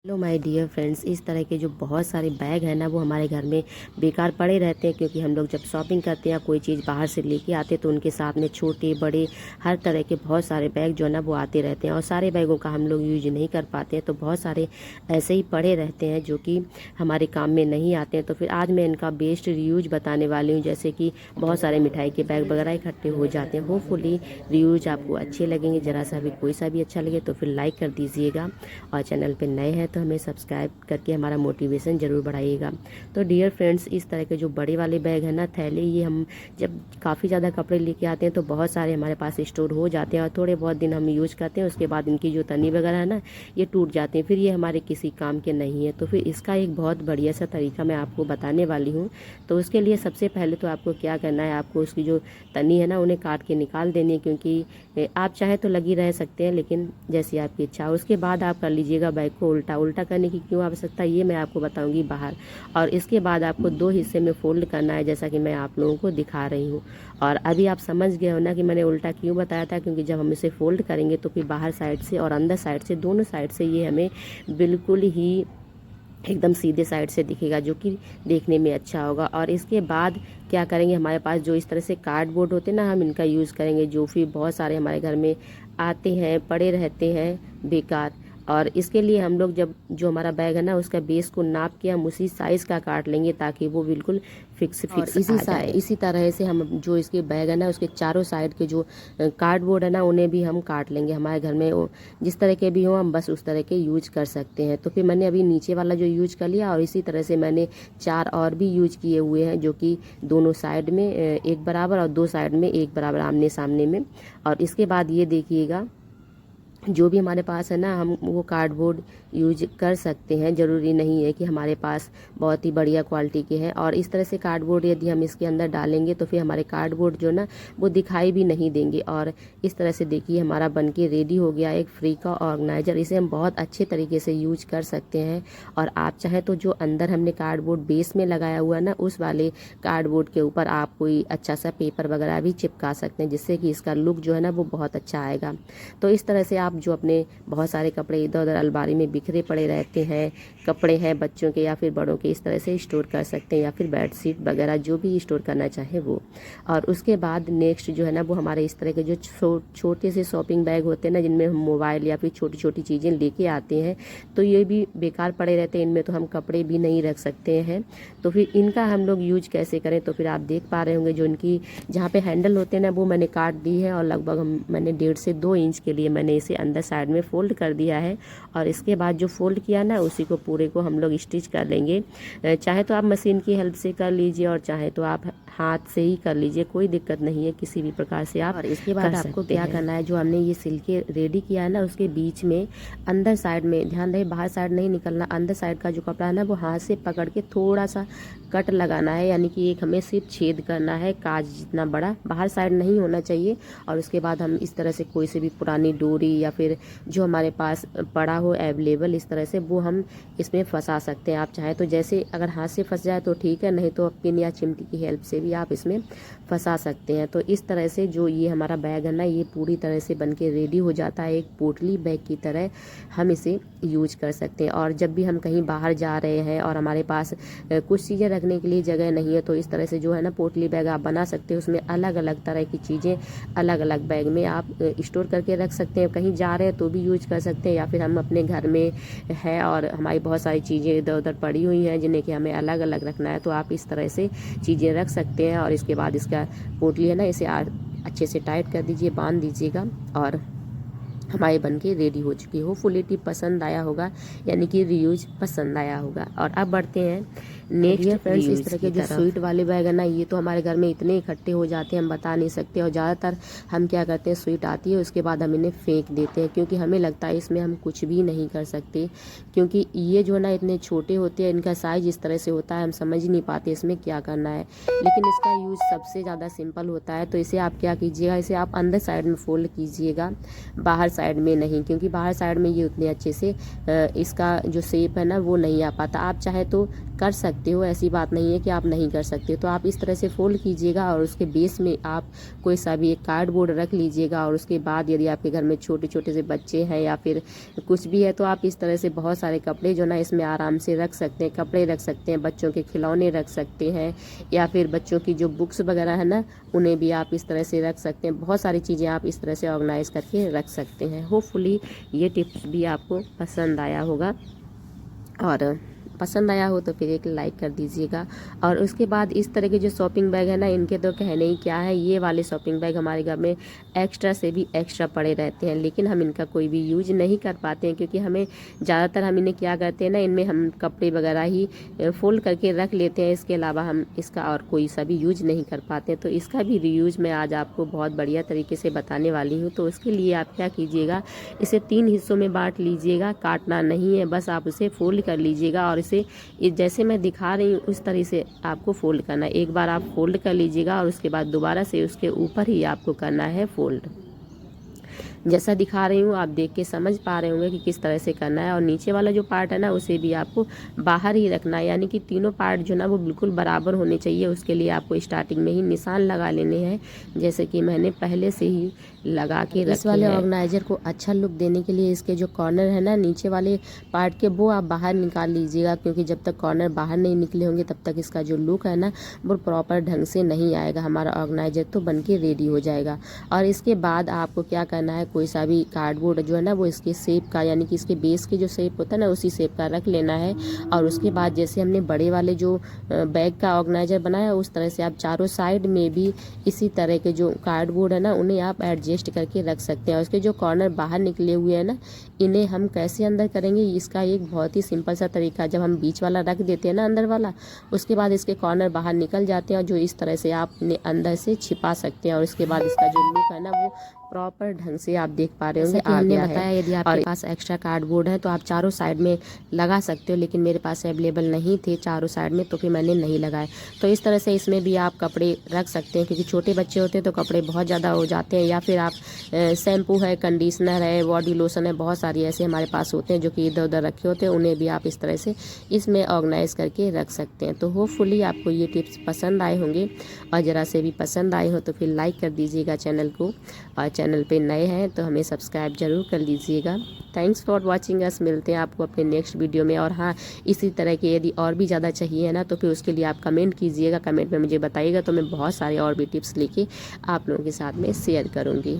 Hello my dear friends. इस तरह के जो बहुत सारे बैग हैं ना, वो हमारे घर में बेकार पड़े रहते हैं, क्योंकि हम लोग जब शॉपिंग करते हैं या कोई चीज़ बाहर से लेके आते हैं तो उनके साथ में छोटे बड़े हर तरह के बहुत सारे बैग जो है ना वो आते रहते हैं, और सारे बैगों का हम लोग यूज नहीं कर पाते हैं। तो बहुत सारे ऐसे ही पड़े रहते हैं जो कि हमारे काम में नहीं आते हैं। तो फिर आज मैं इनका बेस्ट रीयूज बताने वाली हूँ। जैसे कि बहुत सारे मिठाई के बैग वगैरह इकट्ठे हो जाते हैं। होपफुली रीयूज आपको अच्छे लगेंगे। ज़रा सा भी कोई सा भी अच्छा लगे तो फिर लाइक कर दीजिएगा, और चैनल पे नए हैं तो हमें सब्सक्राइब करके हमारा मोटिवेशन ज़रूर बढ़ाइएगा। तो डियर फ्रेंड्स, इस तरह के जो बड़े वाले बैग हैं ना, थैले, ये हम जब काफ़ी ज़्यादा कपड़े लेके आते हैं तो बहुत सारे हमारे पास स्टोर हो जाते हैं, और थोड़े बहुत दिन हम यूज़ करते हैं, उसके बाद इनकी जो तनी वगैरह है ना, ये टूट जाते हैं, फिर ये हमारे किसी काम के नहीं है। तो फिर इसका एक बहुत बढ़िया सा तरीका मैं आपको बताने वाली हूँ। तो उसके लिए सबसे पहले तो आपको क्या करना है, आपको उसकी जो तनी है ना उन्हें काट के निकाल देनी है, क्योंकि आप चाहे तो लगी रह सकते हैं, लेकिन जैसी आपकी इच्छा हो। उसके बाद आप कर लीजिएगा बैग को उल्टा। उल्टा करने की क्यों आवश्यकता, ये मैं आपको बताऊंगी बाहर। और इसके बाद आपको दो हिस्से में फोल्ड करना है, जैसा कि मैं आप लोगों को दिखा रही हूँ। और अभी आप समझ गए हो ना कि मैंने उल्टा क्यों बताया था, क्योंकि जब हम इसे फोल्ड करेंगे तो फिर बाहर साइड से और अंदर साइड से, दोनों साइड से ये हमें बिल्कुल ही एकदम सीधे साइड से दिखेगा, जो कि देखने में अच्छा होगा। और इसके बाद क्या करेंगे, हमारे पास जो इस तरह से कार्डबोर्ड होते हैं ना, हम इनका यूज़ करेंगे, जो फिर बहुत सारे हमारे घर में आते हैं, पड़े रहते हैं बेकार। और इसके लिए हम लोग जब जो हमारा बैग है ना, उसका बेस को नाप के हम उसी साइज़ का काट लेंगे, ताकि वो बिल्कुल फिक्स इसी तरह से हम जो इसके बैग है ना, उसके चारों साइड के जो कार्डबोर्ड है ना, उन्हें भी हम काट लेंगे। हमारे घर में जिस तरह के भी हो, हम बस उस तरह के यूज कर सकते हैं। तो फिर मैंने अभी नीचे वाला जो यूज कर लिया, और इसी तरह से मैंने चार और भी यूज किए हुए हैं, जो कि दोनों साइड में एक बराबर और दो साइड में एक बराबर, आमने सामने में। और इसके बाद ये देखिएगा, जो भी हमारे पास है ना, हम वो कार्डबोर्ड यूज कर सकते हैं। ज़रूरी नहीं है कि हमारे पास बहुत ही बढ़िया क्वालिटी के हैं। और इस तरह से कार्डबोर्ड यदि हम इसके अंदर डालेंगे तो फिर हमारे कार्डबोर्ड जो ना वो दिखाई भी नहीं देंगे। और इस तरह से देखिए, हमारा बनके रेडी हो गया एक फ्री का ऑर्गेनाइजर। इसे हम बहुत अच्छे तरीके से यूज कर सकते हैं। और आप चाहें तो जो अंदर हमने कार्डबोर्ड बेस में लगाया हुआ है ना, उस वाले कार्डबोर्ड के ऊपर आप कोई अच्छा सा पेपर वगैरह भी चिपका सकते हैं, जिससे कि इसका लुक जो है ना वो बहुत अच्छा आएगा। तो इस तरह से आप जो अपने बहुत सारे कपड़े इधर उधर अलमारी में बिखरे पड़े रहते हैं, कपड़े हैं बच्चों के या फिर बड़ों के, इस तरह से स्टोर कर सकते हैं, या फिर बेडशीट वगैरह जो भी स्टोर करना चाहे वो। और उसके बाद नेक्स्ट जो है ना, वो हमारे इस तरह के जो छोटे से शॉपिंग बैग होते हैं ना, जिनमें हम मोबाइल या फिर छोटी छोटी चीज़ें लेके आते हैं, तो ये भी बेकार पड़े रहते हैं। इनमें तो हम कपड़े भी नहीं रख सकते हैं। तो फिर इनका हम लोग यूज कैसे करें, तो फिर आप देख पा रहे होंगे, जो इनकी जहाँ पे हैंडल होते हैं ना, वो मैंने काट दी है, और लगभग मैंने 1.5 से 2 इंच के लिए मैंने इसे अंदर साइड में फोल्ड कर दिया है। और इसके बाद जो फोल्ड किया ना, उसी को पूरे को हम लोग स्टिच कर लेंगे। चाहे तो आप मशीन की हेल्प से कर लीजिए, और चाहे तो आप हाथ से ही कर लीजिए, कोई दिक्कत नहीं है, किसी भी प्रकार से आप। और इसके बाद आपको क्या करना है, जो हमने ये सिल के रेडी किया है ना, उसके बीच में अंदर साइड में, ध्यान रहे बाहर साइड नहीं निकलना, अंदर साइड का जो कपड़ा है ना, वो हाथ से पकड़ के थोड़ा सा कट लगाना है, यानी कि एक हमें सिर्फ छेद करना है, काज जितना बड़ा, बाहर साइड नहीं होना चाहिए। और उसके बाद हम इस तरह से कोई से भी पुरानी डोरी या फिर जो हमारे पास पड़ा हो अवेलेबल, इस तरह से वो हम इसमें फंसा सकते हैं। आप चाहें तो, जैसे अगर हाथ से फंस जाए तो ठीक है, नहीं तो पिन या चिमटी की हेल्प से भी आप इसमें फंसा सकते हैं। तो इस तरह से जो ये हमारा बैग है ना, ये पूरी तरह से बनके रेडी हो जाता है, एक पोटली बैग की तरह हम इसे यूज कर सकते हैं। और जब भी हम कहीं बाहर जा रहे हैं और हमारे पास कुछ चीज़ें रखने के लिए जगह नहीं है, तो इस तरह से जो है ना पोटली बैग आप बना सकते हैं। उसमें अलग अलग तरह की चीज़ें अलग अलग बैग में आप स्टोर करके रख सकते हैं। कहीं जा रहे हैं तो भी यूज कर सकते हैं, या फिर हम अपने घर में है और हमारी बहुत सारी चीज़ें इधर उधर पड़ी हुई हैं, जिन्हें कि हमें अलग अलग रखना है, तो आप इस तरह से चीज़ें रख सकते हैं। और इसके बाद इसका पोटली है ना, इसे अच्छे से टाइट कर दीजिए, बांध दीजिएगा, और हमारे बन के रेडी हो चुकी है। होपफुली टिप पसंद आया होगा, यानी कि रीयूज पसंद आया होगा। और अब बढ़ते हैं नेक्स्ट फ्रेंड्स, इस तरह के जो स्वीट वाले बैग है ना, ये तो हमारे घर में इतने इकट्ठे हो जाते हैं, हम बता नहीं सकते। और ज़्यादातर हम क्या करते हैं, स्वीट आती है उसके बाद हम इन्हें फेंक देते हैं, क्योंकि हमें लगता है इसमें हम कुछ भी नहीं कर सकते, क्योंकि ये जो है ना इतने छोटे होते हैं, इनका साइज इस तरह से होता है, हम समझ ही नहीं पाते इसमें क्या करना है। लेकिन इसका यूज़ सबसे ज़्यादा सिंपल होता है। तो इसे आप क्या कीजिएगा, इसे आप अंदर साइड में फोल्ड कीजिएगा, बाहर साइड में नहीं, क्योंकि बाहर साइड में ये उतने अच्छे से इसका जो शेप है ना वो नहीं आ पाता। आप चाहे तो कर सकते सकते हो, ऐसी बात नहीं है कि आप नहीं कर सकते। तो आप इस तरह से फोल्ड कीजिएगा और उसके बेस में आप कोई सा भी एक कार्डबोर्ड रख लीजिएगा। और उसके बाद यदि आपके घर में छोटे छोटे से बच्चे हैं या फिर कुछ भी है तो आप इस तरह से बहुत सारे कपड़े जो ना इसमें आराम से रख सकते हैं। कपड़े रख सकते हैं, बच्चों के खिलौने रख सकते हैं, या फिर बच्चों की जो बुक्स वगैरह है ना उन्हें भी आप इस तरह से रख सकते हैं। बहुत सारी चीज़ें आप इस तरह से ऑर्गेनाइज करके रख सकते हैं। होपफुली ये टिप्स भी आपको पसंद आया होगा, और पसंद आया हो तो फिर एक लाइक कर दीजिएगा। और उसके बाद इस तरह के जो शॉपिंग बैग है ना, इनके तो कहने ही क्या है। ये वाले शॉपिंग बैग हमारे घर में एक्स्ट्रा से भी एक्स्ट्रा पड़े रहते हैं, लेकिन हम इनका कोई भी यूज नहीं कर पाते हैं, क्योंकि हमें ज़्यादातर हम इन्हें क्या करते हैं ना, इनमें हम कपड़े वगैरह ही फोल्ड करके रख लेते हैं। इसके अलावा हम इसका और कोई सा भी यूज नहीं कर पाते। तो इसका भी रीयूज मैं आज आपको बहुत बढ़िया तरीके से बताने वाली हूँ। तो उसके लिए आप क्या कीजिएगा, इसे 3 हिस्सों में बांट लीजिएगा। काटना नहीं है, बस आप उसे फोल्ड कर लीजिएगा और इसे जैसे मैं दिखा रही हूँ उस तरह से आपको फोल्ड करना है। एक बार आप फोल्ड कर लीजिएगा और उसके बाद दोबारा से उसके ऊपर ही आपको करना है फोल्ड। जैसा दिखा रही हूँ आप देख के समझ पा रहे होंगे कि किस तरह से करना है। और नीचे वाला जो पार्ट है ना उसे भी आपको बाहर ही रखना है, यानी कि तीनों पार्ट जो ना वो बिल्कुल बराबर होने चाहिए। उसके लिए आपको स्टार्टिंग में ही निशान लगा लेने हैं, जैसे कि मैंने पहले से ही लगा के रखे। इस वाले ऑर्गेनाइजर को अच्छा लुक देने के लिए इसके जो कॉर्नर है ना नीचे वाले पार्ट के, वो आप बाहर निकाल लीजिएगा, क्योंकि जब तक कॉर्नर बाहर नहीं निकले होंगे तब तक इसका जो लुक है ना वो प्रॉपर ढंग से नहीं आएगा। हमारा ऑर्गेनाइजर तो बन के रेडी हो जाएगा। और इसके बाद आपको क्या करना है, कोई सा भी कार्डबोर्ड जो है ना वो इसके शेप का, यानी कि इसके बेस के जो शेप होता है ना उसी शेप का रख लेना है। और उसके बाद जैसे हमने बड़े वाले जो बैग का ऑर्गेनाइजर बनाया उस तरह से आप चारों साइड में भी इसी तरह के जो कार्डबोर्ड है ना उन्हें आप एडजस्ट करके रख सकते हैं। और उसके जो कॉर्नर बाहर निकले हुए हैं ना इन्हें हम कैसे अंदर करेंगे, इसका एक बहुत ही सिंपल सा तरीका। जब हम बीच वाला रख देते हैं ना अंदर वाला, उसके बाद इसके कॉर्नर बाहर निकल जाते हैं, जो इस तरह से आप अपने अंदर से छिपा सकते हैं। और उसके बाद इसका जो लुक है ना वो प्रॉपर ढंग से आप देख पा रहे होंगे आ गया है। यदि आपके पास एक्स्ट्रा कार्डबोर्ड है तो आप चारों साइड में लगा सकते हो, लेकिन मेरे पास अवेलेबल नहीं थे चारों साइड में, तो फिर मैंने नहीं लगाए। तो इस तरह से इसमें भी आप कपड़े रख सकते हैं, क्योंकि छोटे बच्चे होते हैं तो कपड़े बहुत ज़्यादा हो जाते हैं। या फिर आप शैम्पू है, कंडीशनर है, बॉडी लोशन है, बहुत सारी ऐसे हमारे पास होते हैं जो कि इधर उधर रखे होते हैं, उन्हें भी आप इस तरह से इसमें ऑर्गेनाइज करके रख सकते हैं। तो होपफुली आपको ये टिप्स पसंद आए होंगे, और ज़रा से भी पसंद आए हो तो फिर लाइक कर दीजिएगा चैनल को, और चैनल पे नए हैं तो हमें सब्सक्राइब जरूर कर लीजिएगा। Thanks for watching us. मिलते हैं आपको अपने नेक्स्ट वीडियो में। और हाँ, इसी तरह के यदि और भी ज़्यादा चाहिए ना तो फिर उसके लिए आप कमेंट कीजिएगा, कमेंट में मुझे बताइएगा, तो मैं बहुत सारे और भी टिप्स लेके आप लोगों के साथ में शेयर करूँगी।